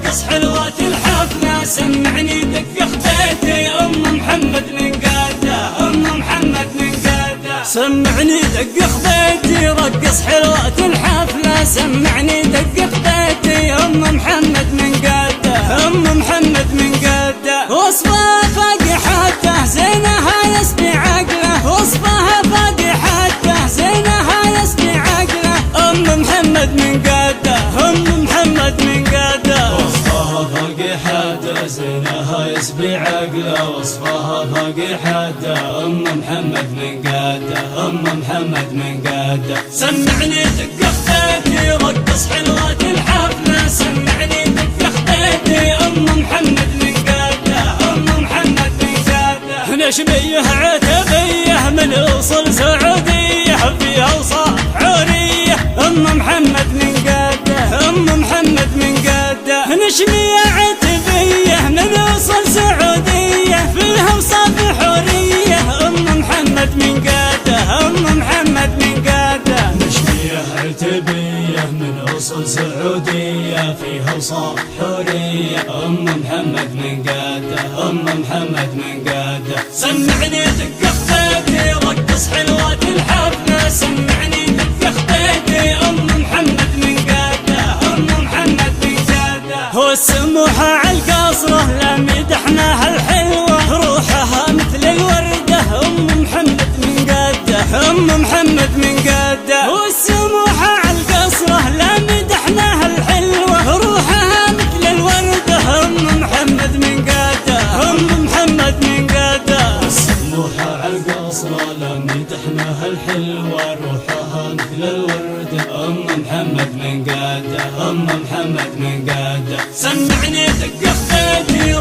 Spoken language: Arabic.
رقص حلوات الحفلة، سمعني دق خبيتي أم محمد من قادة، أم محمد من قادة. سمعني دق خبيتي رقص حلوات الحفلة، سمعني دق خبيتي أم محمد من قادة، أم محمد من قادة. وصفها فاقحته زينها يسبي عقله، وصفها فاقحته زينها يسبي عقله. أم محمد من قادة، أم محمد من قادة. وصفها فاقحته زينها يسبي عقله، وصفها فاقحته أم محمد من قادة، أم محمد من قادة. سمعني دق خبيتي رقص حلوات الحفلة، سمعني دق خبيتي أم محمد من قادة، أم محمد من قادة. نشبيه عتبيه من أصل سعودية، فيها وصاف عورية أم محمد من قادة، أم محمد من قادة. نشبيه عتبيه من أصل سعودية، فيها وصاف عورية أم محمد من قادة، أم محمد من قادة. نشبيه عتبية من أصل سعودية، فيها وصاف حورية أم محمد من قادة، أم محمد من قادة. سمعني دق خبيتي رقص حلوات الحفلة، سمعني دق خبيتي أم محمد من قادة، أم محمد من قادة. والسموحة عالقصرة لا مدحناها الحلوة، روحها مثل الوردة أم محمد من قادة، أم محمد من قادة. والسموحة عالقصرة لا مدحناها الحلوة، روحها مثل الوردة أم محمد من قادة، أم محمد من قادة. السموحة عالقصرة لا مدحناها الحلوة، روحها مثل الوردة أم محمد من قادة، أم محمد من قادة. سمعني دق خبيتي